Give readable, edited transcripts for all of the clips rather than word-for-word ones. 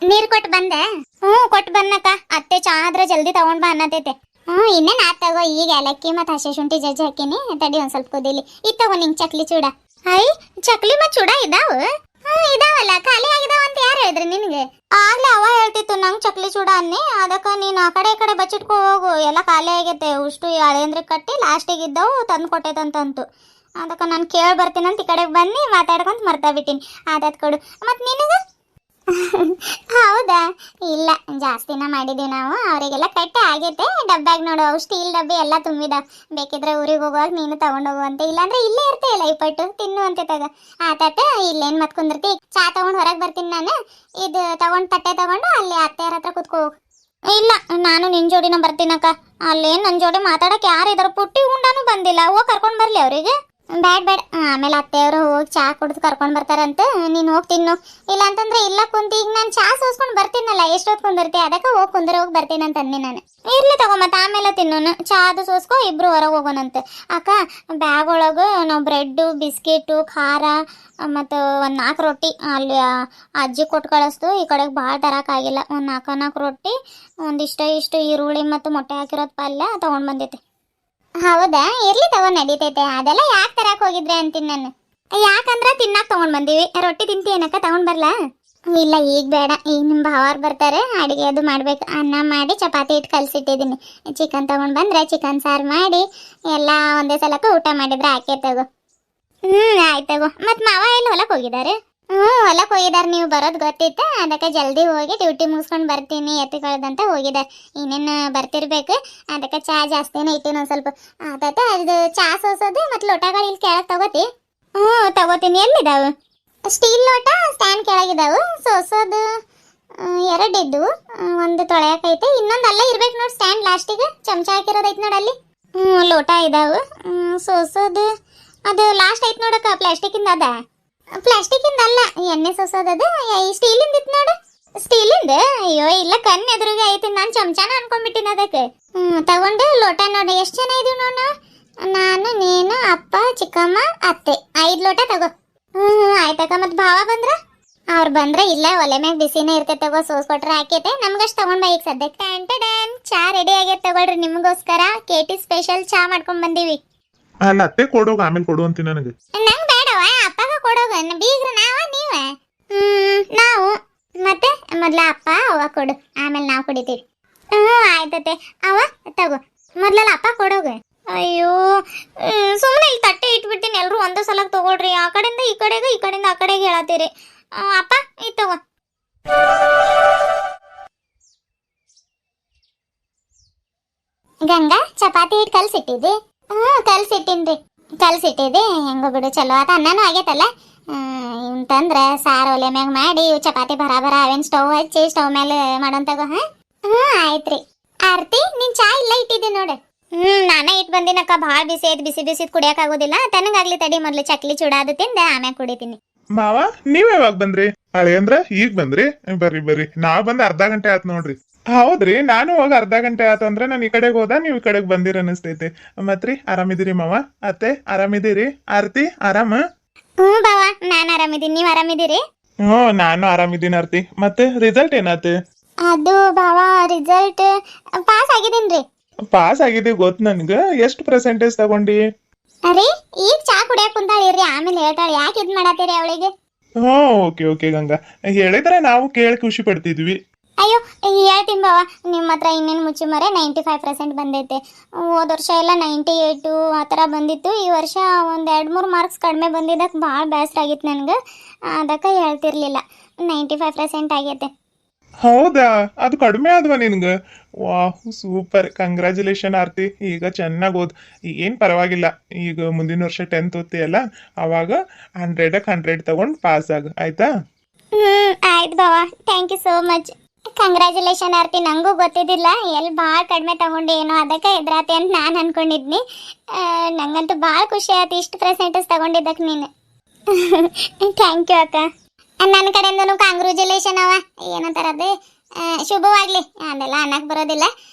ನೀರ್ ಕೊಟ್ಟು ಬಂದೆ. ಕೊಟ್ಟು ಬಂದಕ್ಕ. ಅತ್ತೆ ಚಾ ಆದ್ರೆ ಜಲ್ದಿ ತಗೊಂಡ್ ಬಾ ಅನ್ನತೈತೆ. ಇನ್ನೇನ್ ಆತ್ ತಗೋ. ಈಗ ಏಲಕ್ಕಿ ಮತ್ತೆ ಹಸಿ ಶುಂಠಿ ಜಜ್ಜಿ ಹಾಕಿನಿ. ತಡಿ ಒಂದ್ ಸ್ವಲ್ಪ ಕುದಿಲಿ. ಇದ್ ತಗೋ ನಿಂಗ್ ಚಕ್ಲಿ ಚೂಡ. ಐ ಚಕ್ಲಿ ಮತ್ ಚೂಡ ಇದಾವ? ಇದಾವಲ್ಲ, ಖಾಲಿ ಆಗಿದಾವ ಅಂತ ಯಾರು ಹೇಳಿದ್ರಿ ನಿನ್ಗೆ? ಆಗ್ಲೇ ಅವ ಹೇಳ್ತಿತ್ತು ನಂಗ್ ಚಕ್ಲಿ ಚೂಡ ಅನ್ನಿ. ಅದಕ್ಕ ನೀನ್ ಆ ಕಡೆ ಈ ಕಡೆ ಬಚ್ಚಿಟ್ಕೋ ಹೋಗು, ಎಲ್ಲ ಖಾಲಿ ಆಗೈತೆ. ಉಷ್ಟು ಹಳೇಂದ್ರಿಗೆ ಕಟ್ಟಿ ಲಾಸ್ಟಿಗೆ ಇದ್ದವು ತಂದು ಕೊಟ್ಟೈತಂತಂತು. ಅದಕ್ಕ ನಾನು ಕೇಳಿ ಬರ್ತೀನಂತ ಈ ಕಡೆಗೆ ಬನ್ನಿ ಮಾತಾಡ್ಕೊಂತ ಮರ್ತಾ ಬಿಟ್ಟಿನಿ. ಆದತ್ ಕೊಡು. ಮತ್ ನಿನಗ? ಹೌದಾ? ಇಲ್ಲ, ಜಾಸ್ತಿನ ಮಾಡಿದೀವಿ ನಾವು. ಅವರಿಗೆಲ್ಲ ಕಟ್ಟೆ ಆಗೈತೆ. ಡಬ್ಬ್ಯಾಗ ನೋಡು, ಅವು ಸ್ಟೀಲ್ ಡಬ್ಬಿ ಎಲ್ಲ ತುಂಬಿದಾವ್. ಬೇಕಿದ್ರೆ ಊರಿಗೆ ಹೋಗುವಾಗ ನೀನು ತಗೊಂಡೋಗುವಂತೆ, ಇಲ್ಲಾಂದ್ರೆ ಇಲ್ಲೇ ಇರ್ತೀಯಲ್ಲ ಇಪ್ಪಟ್ಟು ತಿನ್ನುವಂತೆ ತಗ. ಆತಾತ, ಇಲ್ಲೇನ್ ಮತ್ ಕುಂದಿರ್ತಿ. ಚಾ ತಗೊಂಡ್ ಹೊರಗೆ ಬರ್ತೀನಿ ನಾನು. ಇದು ತಗೊಂಡ್ ತಟ್ಟೆ ತಗೊಂಡು ಅಲ್ಲಿ ಅತ್ತೆಯರ ಹತ್ರ ಕುತ್ಕೋ. ಇಲ್ಲ, ನಾನು ನಿನ್ ಜೋಡಿನ ಬರ್ತೀನಕ್ಕ. ಅಲ್ಲೇನ್ ನನ್ ಜೋಡಿ ಮಾತಾಡಕ್ ಯಾರು ಇದಾರ? ಪುಟ್ಟಿ ಉಂಡಾನು ಬಂದಿಲ್ಲ. ಹೋಗಿ ಕರ್ಕೊಂಡ್ ಬರ್ಲಿ ಅವ್ರಿಗೆ. ಬ್ಯಾಡ್ ಬ್ಯಾಡ್, ಆಮೇಲೆ ಅತ್ತೆಯವರು ಹೋಗಿ ಚಾ ಕುಡ್ದು ಕರ್ಕೊಂಡ್ ಬರ್ತಾರಂತ. ನೀನ್ ಹೋಗಿ ತಿನ್ನು. ಇಲ್ಲ ಅಂತಂದ್ರೆ ಇಲ್ಲ ಕುಂತಿ. ಈಗ ನಾನು ಚಾ ಸೋಸ್ಕೊಂಡ್ ಬರ್ತೀನಲ್ಲ, ಎಷ್ಟೊತ್ತು ಕುಂದಿರ್ತಿ? ಅದಕ್ಕೆ ಹೋಗಿ ಬರ್ತೀನಿ ಅಂತ ಅಂದಿ ನಾನು. ಇರ್ಲಿ ತಗೋ, ಮತ್ತೆ ಆಮೇಲೆ ತಿನ್ನೋನು. ಚಾ ಅದು ಸೋಸ್ಕೊ, ಇಬ್ರು ಹೊರಗೆ ಹೋಗೋಣಂತೆ. ಅಕ್ಕ, ಬ್ಯಾಗ್ ಒಳಗೆ ನಾವು ಬ್ರೆಡ್ಡು, ಬಿಸ್ಕೆಟು, ಖಾರ ಮತ್ತು ಒಂದು 4 ರೊಟ್ಟಿ ಅಲ್ಲಿ ಅಜ್ಜಿ ಕೊಟ್ಟು ಕಳಿಸ್ತು. ಈ ಕಡೆಗೆ ಭಾಳ ತರೋಕ್ಕಾಗಿಲ್ಲ. ಒಂದು 4 ರೊಟ್ಟಿ, ಇಷ್ಟು ಈರುಳ್ಳಿ ಮತ್ತು ಮೊಟ್ಟೆ ಹಾಕಿರೋದು ಪಲ್ಯ ತೊಗೊಂಡು ಬಂದೈತೆ. ಹೌದಾ? ಇರ್ಲಿ ತಗೋ, ನಡೀತೈತೆ. ಅದೆಲ್ಲ ಯಾಕೆ ತರಕ್ ಹೋಗಿದ್ರೆ ಅಂತೀನಿ ನಾನು. ಯಾಕಂದ್ರೆ ತಿನ್ನಾಕ ತಗೊಂಡ್ ಬಂದೀವಿ. ರೊಟ್ಟಿ ತಿಂತೀನಕ್ಕ, ತಗೊಂಡ್ ಬರ್ಲಾ? ಇಲ್ಲ, ಈಗ ಬೇಡ. ಈಗ ನಿಮ್ಮ ಭಾವಾರ್ ಬರ್ತಾರೆ, ಅಡಿಗೆ ಅದು ಮಾಡ್ಬೇಕು. ಅನ್ನ ಮಾಡಿ ಚಪಾತಿ ಇಟ್ಟು ಕಲ್ಸಿಟ್ಟಿದ್ದೀನಿ. ಚಿಕನ್ ತಗೊಂಡ್ ಬಂದ್ರೆ ಚಿಕನ್ ಸಾರು ಮಾಡಿ ಎಲ್ಲ ಒಂದೇ ಸಲಕ್ಕೆ ಊಟ ಮಾಡಿದ್ರೆ ಆಕೆ ತಗೋ. ಆಯ್ತು ತಗೋ. ಮತ್ ಮಾವ ಎಲ್ಲಿ ಹೊಲಕ್ಕೆ ಹೋಗಿದ್ದಾರೆ? ಹೊಲಕ್ಕೆ ಹೋಗಿದ್ದಾರೆ. ನೀವು ಬರೋದು ಗೊತ್ತಿತ್ತು, ಅದಕ್ಕೆ ಜಲ್ದಿ ಹೋಗಿ ಡ್ಯೂಟಿ ಮುಗಿಸ್ಕೊಂಡು ಬರ್ತೀನಿ ಎತ್ತಿಕೊಳ್ಳೋದಂತ ಹೋಗಿದ್ದಾರೆ. ಇನ್ನೇನು ಬರ್ತಿರ್ಬೇಕು. ಅದಕ್ಕೆ ಚಾ ಜಾಸ್ತಿನೇ ಇಟ್ಟಿನ ಒಂದು ಸ್ವಲ್ಪ. ಆತಾತ, ಅದು ಚಾ ಸೋಸೋದು ಮತ್ತು ಲೋಟಗಳು ಇಲ್ಲಿ ಕೆಳಗೆ ತಗೋತಿ? ತಗೋತೀನಿ. ಎಲ್ಲಿದ್ದಾವೆ? ಸ್ಟೀಲ್ ಲೋಟ ಸ್ಟ್ಯಾಂಡ್ ಕೆಳಗಿದ್ದಾವೆ. ಸೋಸೋದು 2 ಇದ್ದವು. ಒಂದು ತೊಳೆಯಕೈತೆ, ಇನ್ನೊಂದು ಅಲ್ಲೇ ಇರ್ಬೇಕು ನೋಡಿ ಸ್ಟ್ಯಾಂಡ್ ಲಾಸ್ಟಿಗೆ. ಚಮಚ ಹಾಕಿರೋದೈತೆ ನೋಡಲ್ಲಿ. ಲೋಟ ಇದಾವೆ. ಸೋಸೋದು ಅದು ಲಾಸ್ಟ್ ಐತೆ ನೋಡಕ್ಕ. ಪ್ಲಾಸ್ಟಿಕ್ಕಿಂದ ಅದ? ಪ್ಲಾಸ್ಟಿಕ್ಕಿಂದ ಅಲ್ಲ, ಎಣ್ಣೆ ಸೋಸೋದದು ಸ್ಟೀಲಿಂದ ಇತ್ತು ನೋಡು. ಸ್ಟೀಲಿಂದ? ಅಯ್ಯೋ ಇಲ್ಲ, ಕಣ್ಣು ಎದುರಿಗೆ ಐತಿ. ನಾನು ಚಮಚಾನ ಅನ್ಕೊಂಡ್ಬಿಟ್ಟಿನ ಅದಕ್ಕೆ. ತಗೊಂಡು ಲೋಟ ನೋಡಿ. ಎಷ್ಟು ಜನ ಇದೀವಿ ನೋಡು? ನಾನು, ನೀನು, ಅಪ್ಪ, ಚಿಕ್ಕಮ್ಮ, ಅತ್ತೆ. 5 ಲೋಟ ತಗೋ. ಆಯ್ತಕ್ಕ. ಮತ್ತೆ ಭಾವ ಬಂದ್ರ? ಅವ್ರು ಬಂದ್ರೆ ಇಲ್ಲ, ಒಲೆ ಮ್ಯಾಗ ಬಿಸಿನೇ ಇರ್ತೈತೆ ತಗೋ. ಸೋಸ್ಕೊಟ್ರೆ ಹಾಕೈತೆ. ನಮ್ಗಷ್ಟು ತಗೊಂಡ್ ಬಾ ಈಗ ಸದ್ಯಕ್ಕೆ. ಟ್ಯಾಂಟಡನ್, ಚಾ ರೆಡಿ ಆಗೈತೆ ತಗೊಳ್ರಿ ನಿಮಗೋಸ್ಕರ. ಕೇಟಿ ಸ್ಪೆಷಲ್ ಚಾ ಮಾಡ್ಕೊಂಡ್ ಬಂದೀವಿ. ಅಲ್ಲ, ಅತ್ತೆ ಕೊಡೋಗ, ಆಮೇಲೆ ಕೊಡು ಅಂತೀನಿ ನನಗೆ. ನಂಗೆ ಬೇಡವ, ಅಪ್ಪಗ ಕೊಡೋಗ. ಬೀಗ್ರ ನಾವ ನೀವ? ನಾವು. ಮತ್ತೆ ಮೊದ್ಲ ಅಪ್ಪ ಅವ್ವ ಕೊಡು, ಆಮೇಲೆ ನಾವು ಕುಡಿತೀವಿ. ಆಯ್ತತೆ. ಅವ ತಗೋ. ಮೊದ್ಲೆಲ್ಲ ಅಪ್ಪ ಕೊಡೋಗ. ಅಯ್ಯೋ, ಸುಮ್ಮನೆ ಇಲ್ಲಿ ತಟ್ಟೆ ಇಟ್ಬಿಡ್ತೀನಿ. ಎಲ್ರು ಒಂದೇ ಸಲ ತಗೊಳ್ರಿ. ಆ ಕಡೆಯಿಂದ ಈ ಕಡೆಗೆ, ಈ ಕಡೆಯಿಂದ ಆ ಕಡೆಗೆ ಹೇಳತ್ತೀರಿ. ಅಪ್ಪ ಇದು ತಗೋ. ಗಂಗಾ, ಚಪಾತಿ ಹಿಟ್ಟು ಕಲ್ಸಿಟ್ಟಿದ್ದಿ? ಕಲ್ಸಿಟ್ಟಿನ್ರಿ. ಕಲ್ಸಿಟ್ಟಿದ್ದಿ? ಹೆಂಗೋ ಬಿಡು, ಚಲೋ ಆತ. ಅನ್ನನೂ ಆಗೈತಲ್ಲ. ಅಂತಂದ್ರೆ ಸಾರು ಒಲೆ ಮ್ಯಾಗ ಮಾಡಿ ಚಪಾತಿ ಬರಾಬರ ಅವೇನು ಸ್ಟವ್ ಹಚ್ಚಿ ಸ್ಟವ್ ಮೇಲೆ ಮಾಡೋನ್ ತಗೋ. ಆಯ್ತ್ರಿ. ಆರ್ತಿ, ನೀನ್ ಚಾ ಇಲ್ಲ ಇಟ್ಟಿದ್ದೆ ನೋಡು. ನಾನೇ ಇಟ್ಟು ಬಂದಿನಕ್ಕ. ಭಾಳ ಬಿಸಿ ಐತಿ. ಬಿಸಿ ಕುಡಿಯಕ್ ಆಗೋದಿಲ್ಲ. ತನಗಾಗ್ಲಿ ತಡಿ, ಮೊದ್ಲು ಚಕ್ಲಿ ಚೂಡಾದು ತಿಂದೆ ಆಮ್ಯಾಗ ಕುಡಿತೀನಿ. ಮಾವ, ನೀವ್ ಯಾವಾಗ ಬಂದ್ರಿ? ಹಳೆ ಅಂದ್ರ ಈಗ ಬಂದ್ರಿ? ಬರ್ರಿ. ನಾವ್ ಬಂದ್ ಅರ್ಧ ಗಂಟೆ ಆತ್ ನೋಡ್ರಿ. ಹೌದ್ರಿ, ನಾನು ಹೋಗಿ ಅರ್ಧ ಗಂಟೆ ಆತ ಅಂದ್ರೆ ನಾನು ಈ ಕಡೆಗೆ ಹೋದ, ನೀವ್ ಈ ಕಡೆಗೆ ಬಂದಿರ ಅನಿಸ್ತೈತಿ. ಮತ್ರಿ ಆರಾಮಿದ್ದೀರಿ ಮಾವ? ಅತ್ತೆ ಆರಾಮಿದ್ದೀರಿ? ಆರ್ತಿ ಆರಾಮ? ಬಾವ, ನಾನ್ ಆರಾಮಿದ್ದೀನಿ. ನೀವ್ ಆರಾಮಿದ್ದೀರಿ? ನಾನು ಆರಾಮಿದ್ದೀನಿ ಆರ್ತಿ. ಮತ್ತೆ ರಿಸಲ್ಟ್ ಏನಾತ? ಅದು ಬಾವ, ರಿಸಲ್ಟ್ ಪಾಸ್ ಆಗಿದ್ದೀನ್ರಿ. ಪಾಸ್ ಆಗಿದ್ದೀವಿ ಗೊತ್ತು ನನ್ಗ. ಎಷ್ಟು ಪರ್ಸೆಂಟೇಜ್ ತಗೊಂಡಿ? ಅರೆ, ಈಗ ಚಾ ಕುಡಿಯಕ್ ಕುಂತಾಳಿರಿ, ಆಮೇಲೆ ಹೇಳ್ತಾಳೆ. ಯಾಕೆ ಇದ್ ಮಾಡತ್ತೀರಿ ಅವಳಿಗೆ? ಓಕೆ ಗಂಗಾ, ಹೇಳಿದ್ರೆ ನಾವು ಕೇಳಿ ಖುಷಿ ಪಡ್ತಿದ್ವಿ. ಅಯ್ಯೋ, ಹೇಳ್ತೀನಿ ಬಾವ. ನಿಮ್ಮ ಹತ್ರ ಇನ್ನೇನು ಮುಚ್ಚಿ ಮರೆ 95% ಬಂದೈತೆ. ಹೋದ ವರ್ಷ ಎಲ್ಲ 98 ಆ ಥರ ಬಂದಿತ್ತು. ಈ ವರ್ಷ ಒಂದು 2-3 ಮಾರ್ಕ್ಸ್ ಕಡಿಮೆ ಬಂದಿದ್ದಕ್ಕೆ ಭಾಳ ಬೇಸರ ಆಗಿತ್ತು ನನಗೆ. ಅದಕ್ಕೆ ಹೇಳ್ತಿರ್ಲಿಲ್ಲ. 95% ಆಗೈತೆ. ಹೌದಾ? ಅದು ಕಡಿಮೆ ಆದ್ವಾ ನಿನ್ಗ? ವಾಹ್, ಸೂಪರ್. ಕಂಗ್ರ್ಯಾಚುಲೇಷನ್ ಆರ್ತಿ. ಈಗ ಚೆನ್ನಾಗಿ ಓದ್. ಏನ್ ಪರವಾಗಿಲ್ಲ. ಈಗ ಮುಂದಿನ ವರ್ಷ 10th ಓದ್ತೀಯಲ್ಲ, ಅವಾಗ 100ಕ್ಕೆ 100 ತಗೊಂಡು ಪಾಸ್ ಆಗ, ಆಯ್ತಾ? ಆಯ್ತು ಬಾವ, thank you so much. Congratulation Aarti. ನನಗೂ ಗೊತ್ತಿದ್ದಿಲ್ಲ, ಎಲ್ಲಿ ಭಾಳ ಕಡಿಮೆ ತಗೊಂಡೆ ಏನೋ, ಅದಕ್ಕೆ ಎದುರಾತಿ ಅಂತ ನಾನು ಅನ್ಕೊಂಡಿದ್ನಿ. ನಂಗಂತೂ ಭಾಳ ಖುಷಿ ಆಯ್ತು ಇಷ್ಟು ಪರ್ಸೆಂಟೇಜ್ ತಗೊಂಡಿದ್ದಕ್ಕೆ ನೀನು. ಥ್ಯಾಂಕ್ ಯು ಅಕ್ಕ. ನನ್ನ ಕಡೆಯಿಂದನೂ ಕಾಂಗ್ರ್ಯಾಚುಲೇಷನ್ ಅವ. ಏನಂತಾರದು, ಶುಭವಾಗ್ಲಿ. ಅದೆಲ್ಲ ಅನ್ನಕ್ಕೆ ಬರೋದಿಲ್ಲ.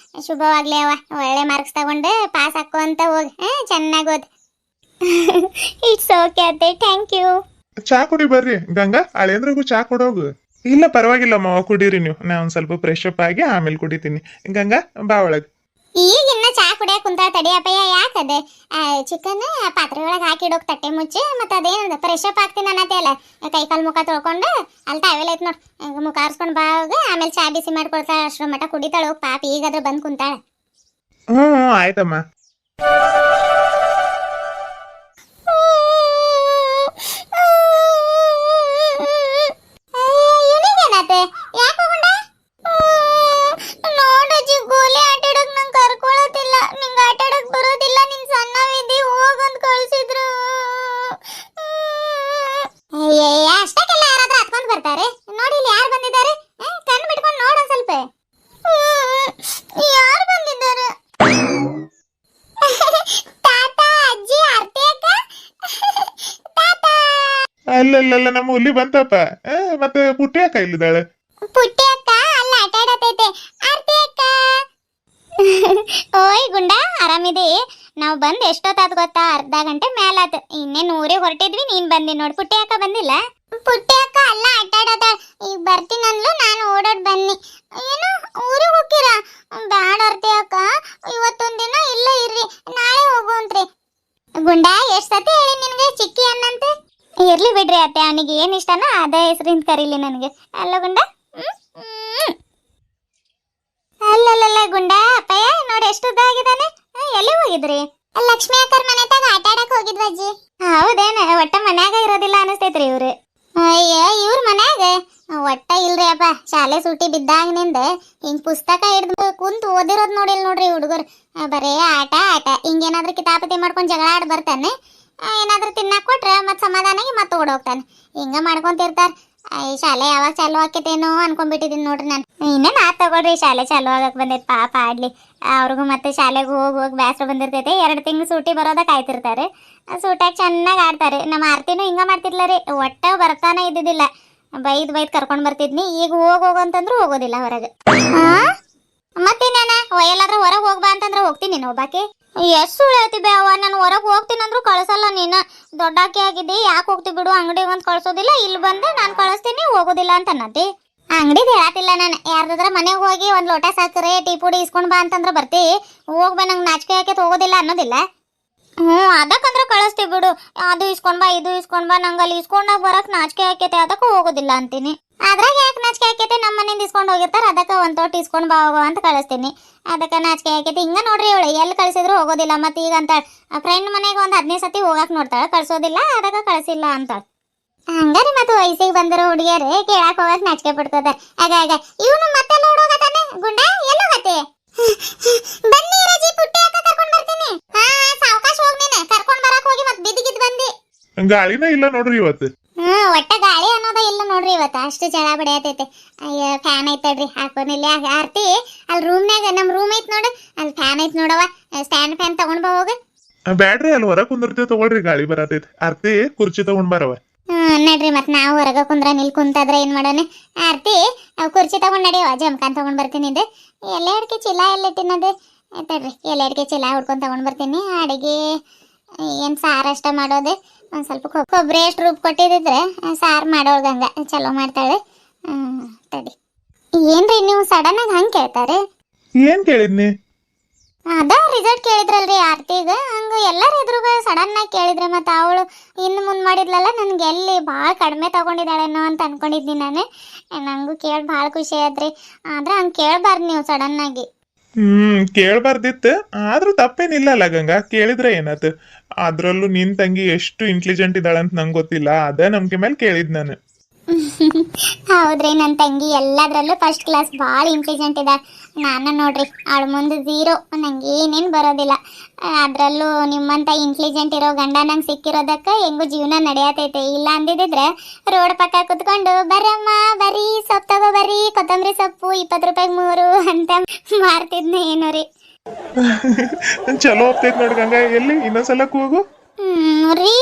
ಶುಭವಾಗ್ಲಿ ಅವ. ಒಳ್ಳೆ ಮಾರ್ಕ್ಸ್ ತಗೊಂಡು ಪಾಸ್ ಹಾಕೋ ಅಂತ ಹೋಗಿ. ಚೆನ್ನಾಗಿ ಓದ್. ಇಟ್ಸ್ ಓಕೆ ಅತ್ತೆ, ಥ್ಯಾಂಕ್ ಯು. ಚಾ ಕುಡಿ ಬರ್ರಿ ಗಂಗಾ. ಹಳೇಂದ್ರಿಗೂ ಚಾ ಕೊಡೋಗು. ಇಲ್ಲ ಪರವಾಗಿಲ್ಲ ಮಾವ, ಕುಡೀರಿ ನೀವು. ನಾ ಒಂದ್ ಸ್ವಲ್ಪ ಫ್ರೆಶ್ ಅಪ್ ಆಗಿ ಆಮೇಲೆ ಕುಡಿತೀನಿ. ಗಂಗಾ ಬಾ ಒಳಗ್. ಈಗ ಇನ್ನ ಚಾ ಕುಡಿಯಕ್ ಕುಂತ ತಡಿಯಪ್ಪಯ್ಯ. ಯಾಕದೆ ಚಿಕನ್ ಪಾತ್ರೆ ಒಳಗೆ ಹಾಕಿಡೋಕ್ ತಟ್ಟೆ ಮುಚ್ಚಿ ಮತ್ತೆ ಅದೇನದ ಫ್ರೆಶ್ ಅಪ್ ಆಗ್ತೀನಿ ಅನ್ನತ್ತೆ ಅಲ್ಲ. ಕೈ ಕಾಲು ಮುಖ ತೊಳ್ಕೊಂಡು ಅಲ್ಲಿ ತಾವೆಲ್ಲ ಐತ್ ನೋಡ್, ಮುಖ ಆರಿಸ್ಕೊಂಡು ಬಾ ಹೋಗ. ಆಮೇಲೆ ಚಾ ಬಿಸಿ ಮಾಡ್ಕೊಳ್ತಾಳ, ಅಷ್ಟ್ರ ಮಟ ಕುಡಿತಾಳ ಹೋಗ್ ಪಾಪ. ಈಗಾದ್ರೂ ಬಂದ್ ಕುಂತಾಳ. ಆಯ್ತಮ್ಮ. ಏನಿಗೇನತ್ತೆ? ಯಾಕೆ ಹೋಗಂಡ? ನೋಡಜ್ಜಿ, ಗೋಲಿ ಆಟಾಡಕ್ ನಂಗೆ ಕರ್ಕೊಳತಿಲ್ಲ. ನಿಂಗೆ ಆಟಾಡಕ್ ಬರೋದಿಲ್ಲ, ನೀನ್ ಸಣ್ಣವಿದ್ದಿ ಹೋಗಂತ ಕಳ್ಸಿದ್ರು. ಅಷ್ಟಕ್ಕೆಲ್ಲ ಯಾರಾದ್ರೂ ಹತ್ಕೊಂಡ್ ಬರ್ತಾರೆ? ನೋಡಿ ಇಲ್ಲಿ ಯಾರು ಬಂದಿದ್ದಾರೆ, ಕಣ್ಣು ಬಿಟ್ಕೊಂಡು ನೋಡ ಸ್ವಲ್ಪ. ಯಾರು ಬಂದಿದ್ದಾರೆ? ತಾತ, ಅಜ್ಜಿ, ಆರ್ತಿ ಅಕ್ಕ. ತಾತ. ಅಲ್ಲಲ್ಲ ನಮ್ಮ ಹುಲಿ ಬಂತಪ್ಪ. ಮತ್ತೆ ಪುಟ್ಟಿ ಅಕ್ಕ ಇಲ್ಲಿದ್ದಾಳೆ. ಪುಟ್ಟಿ ಅಕ್ಕ ಅಲ್ಲ ಆಟಾಡತೈತೆ. ಆರ್ತಿ ಅಕ್ಕ. ಓಯ್ ಗುಂಡ, ಆರಾಮಿದಿ? ನಾವು ಬಂದ್ ಎಷ್ಟೊತ್ತಾತ್ ಗೊತ್ತಾ? ಅರ್ಧ ಗಂಟೆ ಮೇಲಾತ. ಇನ್ನೇನು ಊರಿಗೆ ಹೊರಟಿದ್ವಿ, ನೀನ್ ಬಂದಿ ನೋಡ್. ಪುಟ್ಟಿ ಅಕ್ಕ ಬಂದಿಲ್ಲ? ಪುಟ್ಟಿ ಅಕ್ಕ ಅಲ್ಲ ಆಟಾಡತ. ಈಗ ಬರ್ತೀನಂದ್ಲು, ನಾನು ಓಡೋಡ್ ಬನ್ನಿ. ಏನು ಊರಿಗೆ ಹೋಗ್ತೀರಾ? ಬ್ಯಾಡ ಆರ್ತಿ ಅಕ್ಕ, ಇವತ್ತೊಂದ್ ದಿನ ಇಲ್ಲ ಇರ್ರಿ, ನಾಳೆ ಹೋಗುವಂತ್ರಿ. ಗುಂಡ, ಎಷ್ಟ್ ಸತಿ ಹೇಳಿ ನಿನ್ಗೆ ಚಿಕ್ಕಿ ಅನ್ನಂತೆ? ಇರ್ಲಿ ಬಿಡ್ರಿ ಅತ್ತೆ, ಅವನಿಗೆ ಏನ್ ಇಷ್ಟನೋ ಅದೇ ಹೆಸರಿಂದ ಕರೀಲಿ ನನಗೆ. ಅಲ್ಲ ಗುಂಡ? ಅಲ್ಲಲ್ಲ ಗುಂಡ, ಅಪ್ಪಯ್ಯ ನೋಡಿ ಎಷ್ಟು ಉದ್ದ ಆಗಿದ್ದಾನೆ. ಎಲ್ಲಿ ಹೋಗಿದ್ರಿ? ಲಕ್ಷ್ಮಿ ಅಕ್ಕರ್ ಮನೆ ತಾಗ ಆಟ ಆಡಕ್ ಹೋಗಿದ್ವಿ ಅಜ್ಜಿ. ಹೌದೇನ? ಒಟ್ಟ ಮನ್ಯಾಗ ಇರೋದಿಲ್ಲ ಅನಿಸ್ತೈತ್ರಿ ಇವ್ರು. ಅಯ್ಯ, ಇವ್ರ ಮನ್ಯಾಗ ಒಟ್ಟ ಇಲ್ರಿ ಅಪ್ಪ. ಶಾಲೆ ಸೂಟಿ ಬಿದ್ದಾಗಿನಿಂದ ಹಿಂಗ್ ಪುಸ್ತಕ ಹಿಡ್ದು ಕುಂತು ಓದಿರೋದ್ ನೋಡಿಲ್ ನೋಡ್ರಿ ಹುಡುಗರು. ಬರೇ ಆಟ ಆಟ. ಹಿಂಗೇನಾದ್ರೂ ಕಿತಾಪತಿ ಮಾಡ್ಕೊಂಡ್ ಜಗಳ ಆಡ್ ಬರ್ತಾನೆ. ಏನಾದ್ರೂ ತಿನ್ನಾಕ್ ಕೊಟ್ರ ಮತ್ ಸಮಾಧಾನಾಗಿ ಮತ್ತೆ ಓಡೋಗ್ತಾನೆ. ಹಿಂಗ ಮಾಡ್ಕೊಂತಿರ್ತಾರ. ಈ ಶಾಲೆ ಯಾವಾಗ ಚಾಲು ಆಕೇತೇನೋ ಅನ್ಕೊಂಡ್ಬಿಟ್ಟಿದೀನಿ ನೋಡ್ರಿ ನಾನು. ಇನ್ನೇನು ಆತ್ ತಗೊಳ್ರಿ, ಶಾಲೆ ಚಾಲು ಆಗಕ್ ಬಂದೈತೆ. ಪಾಪ ಆಡ್ಲಿ. ಅವ್ರಿಗೂ ಮತ್ತೆ ಶಾಲೆಗೆ ಹೋಗಿ ಬ್ಯಾಸರ ಬಂದಿರ್ತೈತೆ. 2 ತಿಂಗಳು ಸೂಟಿ ಬರೋದ ಕಾಯ್ತಿರ್ತಾರೆ. ಸೂಟ್ಯಾಗ ಚೆನ್ನಾಗಿ ಆಡ್ತಾರೆ. ನಮ್ಮ ಆರ್ತಿನೂ ಹಿಂಗ ಮಾಡ್ತಿದ್ಲ ರೀ. ಒಟ್ಟ ಬರ್ತಾನೆ ಇದ್ದಿದ್ದಿಲ್ಲ. ಬೈದ್ ಕರ್ಕೊಂಡ್ ಬರ್ತಿದ್ನಿ. ಈಗ ಹೋಗಂತಂದ್ರು ಹೋಗೋದಿಲ್ಲ ಹೊರಗೆ. ಮತ್ತೇನೇನ ಎಲ್ಲಾದ್ರೂ ಹೊರಗೆ ಹೋಗ್ಬಾ ಅಂತಂದ್ರೆ ಹೋಗ್ತೀನಿ ನೀನು ಒಬ್ಬಾಕಿ. ಎಷ್ಟು ಸುಳ್ಳು ಹೇಳ್ತಿ ಬೇ ಅವ್ವ, ನಾನು ಹೊರಗೆ ಹೋಗ್ತೀನಂದ್ರು ಕಳ್ಸಲ್ಲ ನೀನು. ದೊಡ್ಡಾಕಿ ಆಗಿದ್ದಿ, ಯಾಕೆ ಹೋಗ್ತಿ ಬಿಡು, ಅಂಗಡಿಗೆ ಒಂದು ಕಳ್ಸೋದಿಲ್ಲ, ಇಲ್ಲಿ ಬಂದೆ ನಾನು ಕಳಿಸ್ತೀನಿ, ಹೋಗೋದಿಲ್ಲ ಅಂತ ಅನ್ನತಿ. ಅಂಗಡಿದು ಹೇಳತ್ತಿಲ್ಲ ನಾನು. ಯಾರ್ದಾದ್ರ ಮನೆಗೆ ಹೋಗಿ ಒಂದು ಲೋಟ ಸಕ್ಕರೆ ಟೀ ಪುಡಿ ಇಸ್ಕೊಂಡ್ ಬಾ ಅಂತಂದ್ರೆ ಬರ್ತಿ. ಹೋಗ್ಬಾ, ನಂಗೆ ನಾಚಿಕೆ ಹಾಕಿ ಹೋಗೋದಿಲ್ಲ ಅನ್ನೋದಿಲ್ಲ. ಅದಕ್ಕಂದ್ರೆ ಕಳಿಸ್ತೀವಿ ಬಿಡು. ಅದು ಇಸ್ಕೊಂಡ್ ಬಾ, ಇದು ಇಸ್ಕೊಂಡ್ ಬಾ, ನಂಗೆ ಅಲ್ಲಿ ಇಸ್ಕೊಂಡಾಗ ಬರಕ್ ನಾಚಿಕೆ ಹಾಕೈತೆ, ಅದಕ್ಕೆ ಹೋಗೋದಿಲ್ಲ ಅಂತೀನಿ. ಅದ್ರಾಗ ಯಾಕೆ ನಾಚಿಕೆ ಹಾಕೈತೆ? ನಮ್ಮ ಮನೆಯಿಂದ ಇಸ್ಕೊಂಡು ಹೋಗಿರ್ತಾರೆ, ಅದಕ್ಕೆ ಒಂದು ತೋಟ ಇಸ್ಕೊಂಡ್ ಬಾ ಹೋಗೋ ಅಂತ ಕಳಿಸ್ತೀನಿ. ಅದಕ್ಕೆ ನಾಚಿಕೆ ಹಾಕೈತಿ. ಹಿಂಗ ನೋಡ್ರಿ ಇವಳು ಎಲ್ಲಿ ಕಳಿಸಿದ್ರು ಹೋಗೋದಿಲ್ಲ. ಮತ್ತೆ ಈಗ ಅಂತ ಫ್ರೆಂಡ್ ಮನೆಗೆ ಒಂದು 15 ಸತಿ ಹೋಗಕ್ ನೋಡ್ತಾಳೆ, ಕಳ್ಸೋದಿಲ್ಲ, ಅದಕ್ಕೆ ಕಳಿಸಿಲ್ಲ ಅಂತ. ಹಂಗಾರಿ ಮತ್ತೆ ವಯಸ್ಸಿಗೆ ಬಂದಿರೋ ಹುಡುಗಿಯರೇ ಕೇಳಕ್ ಹೋಗಕ್ ನಾಚಿಕೆ ಪಡ್ಕೋತಾರೆ. ಆಗ ಇವನು ಮತ್ತೆ ನೋಡೋಗತಾನೆ. ಗುಂಡ ಎಲ್ಲೋಗತ್ತೆ? ಬನ್ನಿ ರಜಿ, ಪುಟ್ಟಿ ಅಕ್ಕ ಕರ್ಕೊಂಡ್ ಬರ್ತೀನಿ. ಸಾವಕಾಶ ಹೋಗ್ ನೀನು. ಕರ್ಕೊಂಡ್ ಬರಕ್ ಹೋಗಿ ಮತ್ತೆ ಬಿದ್ದಿಗಿದ್ ಬಂದಿ. ಗಾಳಿನ ಇಲ್ಲ ನೋಡ್ರಿ ಇವತ್ತು. ಒಟ್ಟ ಗಾಳಿ ಅನ್ನೋದ ಇಲ್ಲ ನೋಡ್ರಿ ಇವತ್ತು. ಅಷ್ಟು ಜಳ ಬಡಿಯತೈತೆ. ಅಯ್ಯ, ಫ್ಯಾನ್ ಐತಡ್ರಿ ಹಾಕೋನಿಲ್ಲ. ಆರ್ತಿ, ಅಲ್ಲಿ ರೂಮ್ನಾಗ ನಮ್ ರೂಮ್ ಐತ್ ನೋಡು, ಅಲ್ಲಿ ಫ್ಯಾನ್ ಐತ್ ನೋಡವ. ಸ್ಟ್ಯಾಂಡ್ ಫ್ಯಾನ್ ತಗೊಂಡ್ ಬಾ ಹೋಗ. ಬ್ಯಾಡ್ರಿ, ಅಲ್ಲಿ ಹೊರ ಕುಂದಿರ್ತೇವೆ, ತಗೊಳ್ರಿ, ಗಾಳಿ ಬರತೈತಿ. ಆರ್ತಿ, ಕುರ್ಚಿ ತಗೊಂಡ್ ಬರವ. ನಡ್ರಿ, ಮತ್ ನಾವು ಹೊರಗ ಕುಂದ್ರ ನಿಲ್ ಕುಂತಾದ್ರೆ ಏನ್ ಮಾಡೋಣ? ಆರ್ತಿ, ಕುರ್ಚಿ ತಗೊಂಡ್ ನಡಿಯವ, ಜಮಖಾನ್ ತಗೊಂಡ್ ಬರ್ತೀನಿ. ಇದು ಎಲೆ ಅಡಿಕೆ ಚೀಲ ಎಲ್ಲಿಟ್ಟಿನದು ತಡ್ರಿ. ಎಲೆ ಅಡಿಕೆ ಚೀಲ ಹುಡ್ಕೊಂಡ್ ತಗೊಂಡ್ ಬರ್ತೀನಿ. ಅಡಿಗೆ ಏನ್ ಸಾರು ಅಷ್ಟ ಮಾಡೋದು. ಒಂದ್ ಸ್ವಲ್ಪ ಕೊಬ್ಬರಿ ಅಷ್ಟು ರುಬ್ಬ ಕೊಟ್ಟಿದ್ರೆ ಸಾರು ಮಾಡೋಳ್ಗಂಗ ಚಲೋ ಮಾಡ್ತಾಳೆ. ತಡಿ. ಏನ್ರಿ ನೀವು ಸಡನ್ ಆಗಿ ಹಂಗೆ ಕೇಳ್ತಾರೆ? ಏನ್ ಕೇಳಿದ್ನಿ? ಅದ ರಿಸಲ್ಟ್ ಕೇಳಿದ್ರಲ್ರಿ ಆರ್ತಿಗ, ಹಂಗ ಎಲ್ಲಾರ ಎದುರುಗ ಸಡನ್ ಆಗಿ ಕೇಳಿದ್ರೆ ಮತ್ತೆ ಅವಳು ಇನ್ನು ಮುಂದ್ ಮಾಡಿದ್ಲಲ್ಲ, ನನ್ಗೆ ಎಲ್ಲಿ ಭಾಳ ಕಡಿಮೆ ತಗೊಂಡಿದ್ದಾಳೇನೋ ಅಂತ ಅನ್ಕೊಂಡಿದ್ನಿ ನಾನು. ನಂಗೂ ಕೇಳಿ ಭಾಳ ಖುಷಿ ಆಯ್ತ್ರಿ. ಆದ್ರೆ ಹಂಗೆ ಕೇಳಬಾರ್ದು ನೀವು ಸಡನ್ ಆಗಿ. ಕೇಳ್ಬಾರ್ದಿತ್ತು. ಆದ್ರೂ ತಪ್ಪೇನಿಲ್ಲಲ್ಲ ಗಂಗಾ, ಕೇಳಿದ್ರೆ ಏನಾಯ್ತು? ಅದ್ರಲ್ಲೂ ನಿನ್ ತಂಗಿ ಎಷ್ಟು ಇಂಟೆಲಿಜೆಂಟ್ ಇದ್ದಾಳಂತ ನಂಗೆ ಗೊತ್ತಿಲ್ಲ, ಅದ ನಮ್ಗೆ ಮೇಲೆ ಕೇಳಿದ್ ನಾನು. ಹೌದ್ರಿ, ನನ್ನ ತಂಗಿ ಎಲ್ಲದ್ರಲ್ಲೂ ಫಸ್ಟ್ ಕ್ಲಾಸ್, ಭಾಳ ಇಂಟೆಲಿಜೆಂಟ್ ಇದ್ದಾಳೆ. ನಾನು ನೋಡ್ರಿ ಅವಳ ಮುಂದೆ 0, ನಂಗೆ ಏನೇನು ಬರೋದಿಲ್ಲ. ಅದರಲ್ಲೂ ನಿಮ್ಮಂತ ಇಂಟೆಲಿಜೆಂಟ್ ಇರೋ ಗಂಡ ನಂಗೆ ಸಿಕ್ಕಿರೋದಕ್ಕೆ ಹೆಂಗೂ ಜೀವನ ನಡೆಯತೈತೆ. ಇಲ್ಲ ಅಂದಿದ್ರೆ ರೋಡ್ ಪಕ್ಕ ಕುತ್ಕೊಂಡು ಬರಮ್ಮ ಬರೀ ಸೊಪ್ಪು ತಗೋ ಬರ್ರಿ, ಕೊತ್ತಂಬರಿ ಸೊಪ್ಪು 20 ರೂಪಾಯಿಗೆ 3 ಅಂತ ಮಾರ್ತಿದ್ನೆ ಏನೋ ರೀ. ಚಲೋ ಹೋಗ್ತೈತ್ ನೋಡಿ ಗಂಗಾ. ಎಲ್ಲಿ ಇನ್ನೊಂದ್ಸಲ ಕೂಗು. ರೀ,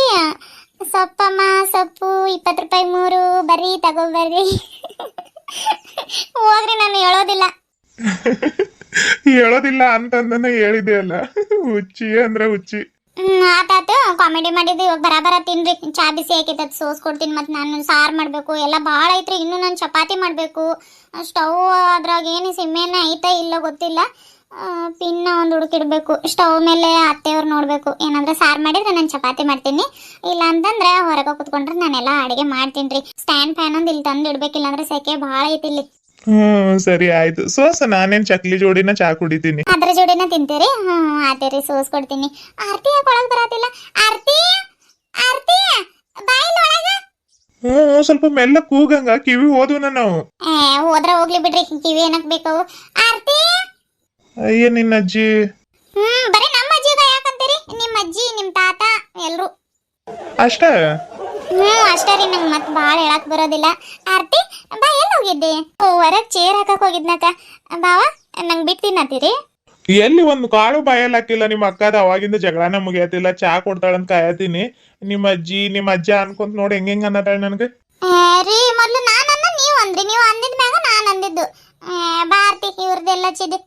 ಸೊಪ್ಪಮ್ಮ ಸೊಪ್ಪು 20 ರೂಪಾಯಿ 3 ಬರ್ರಿ ತಗೋಬರ್ರಿ. ಹೋಗ್ರಿ, ನಾನು ಹೇಳೋದಿಲ್ಲ. ಹೇಳೋದಿಲ್ಲ ಅಂತಂದನೆ ಹೇಳಿದೆ ಅಲ್ಲ. ಹುಚ್ಚಿ ಅಂದ್ರೆ ಹುಚ್ಚಿ. ಆತಾತು ಕಾಮಿಡಿ ಮಾಡಿದ್ದು ಇವಾಗ ಬರಾಬರ ತಿನ್ರಿ ಚಾ ಬಿಸಿ ಹಾಕೈತೆ ಅದು ಸೋಸ್ ಕೊಡ್ತೀನಿ ಮತ್ತು ನಾನು ಸಾರು ಮಾಡಬೇಕು ಎಲ್ಲ ಭಾಳ ಐತ್ರಿ ಇನ್ನೂ ನಾನು ಚಪಾತಿ ಮಾಡಬೇಕು ಸ್ಟವ್ ಅದ್ರಾಗ ಏನು ಸಿಮ್ಮೇನ ಐತಾ ಇಲ್ಲ ಗೊತ್ತಿಲ್ಲ ಪಿನ್ನ ಒಂದು ಹುಡುಕಿಡ್ಬೇಕು ಸ್ಟವ್ ಮೇಲೆ ಅತ್ತೆಯವ್ರು ನೋಡಬೇಕು ಏನಂದ್ರೆ ಸಾರು ಮಾಡಿದ್ರೆ ನಾನು ಚಪಾತಿ ಮಾಡ್ತೀನಿ ಇಲ್ಲ ಅಂತಂದ್ರೆ ಹೊರಗೆ ಕುತ್ಕೊಂಡ್ರೆ ನಾನೆಲ್ಲ ಅಡುಗೆ ಮಾಡ್ತೀನಿ ರೀ ಸ್ಟ್ಯಾಂಡ್ ಫ್ಯಾನ್ ಒಂದು ಇಲ್ಲಿ ತಂದು ಇಡ್ಬೇಕಿಲ್ಲ ಅಂದ್ರೆ ಸೆಕೆ ಭಾಳ ಐತಿ ಇಲ್ಲಿ ಸರಿ ಆಯ್ತು ಸೋಸ ನಾನೇನ್ ಚಕ್ಲಿ ಜೋಡಿನ ಚಾ ಕುಡಿತೀನಿ. ಅದ್ರ ಜೋಡಿನ ತಿಂತೀರಿ ಆತೇರಿ ಸೋಸ್ ಕೊಡ್ತೀನಿ. ಆರ್ತಿ ಯಾಕೆ ಬರತ್ತಿಲ್ಲ? ಆರ್ತಿ ಆರ್ತಿ ಬಾಯಿಲ್ ಒಳಗ ಸ್ವಲ್ಪ ಮೆಲ್ಲ ಕೂಗಂಗ ಕಿವಿ ಹೋದ್ವನ ನಾವು. ಹೋದ್ರ ಹೋಗ್ಲಿ ಬಿಡ್ರಿ ಕಿವಿ ಏನಕ್ ಬೇಕವು. ಆರ್ತಿ ಅಯ್ಯ ನಿನ್ನ ಅಜ್ಜಿ. ಬರೀ ನಮ್ಮ ಅಜ್ಜಿಗ ಯಾಕಂತೀರಿ? ನಿಮ್ಮ ಅಜ್ಜಿ ನಿಮ್ ತಾತ ಎಲ್ರು ಅಷ್ಟ. ಅಷ್ಟೇ ರೀ ನಂಗೆ ಮತ್ತೆ ಭಾಳ ಹೇಳಕ್ ಬರೋದಿಲ್ಲ. ಆರ್ತಿ ಬಾ ಎಲ್ಲಿ ಹೋಗಿದ್ದೆ? ಹೊರಗ್ ಚೇರ್ ಹಾಕಕ್ ಹೋಗಿದ್ನಕ ಬಾವ ನಂಗೆ ಬಿಟ್ಟು ತಿನ್ನತ್ತೀರಿ? ಎಲ್ಲಿ ಒಂದು ಕಾಳು ಬಾಯಲ್ಲಿ ಹಾಕಿಲ್ಲ ನಿಮ್ಮ ಅಕ್ಕದ ಅವಾಗಿಂದ ಜಗಳನ ಮುಗಿಯತಿಲ್ಲ ಚಾ ಕೊಡ್ತಾಳಂತ ಕಾಯತೀನಿ. ನಿಮ್ಮ ಅಜ್ಜಿ ನಿಮ್ಮ ಅಜ್ಜ ಅನ್ಕೊಂತ ನೋಡಿ ಹೆಂಗ ಅನ್ನತಾಳ ನನ್ಗೆ. ರೀ ಮೊದ್ಲು ನಾನನ್ನ ನೀವು ಅಂದ್ರಿ, ನೀವು ಅಂದಿದ್ ಮ್ಯಾಗ ನಾನು ಅಂದಿದ್ದು. ಬಾ ಆರ್ತಿ ಇವ್ರದ್ದೆಲ್ಲ ಚಿದಿ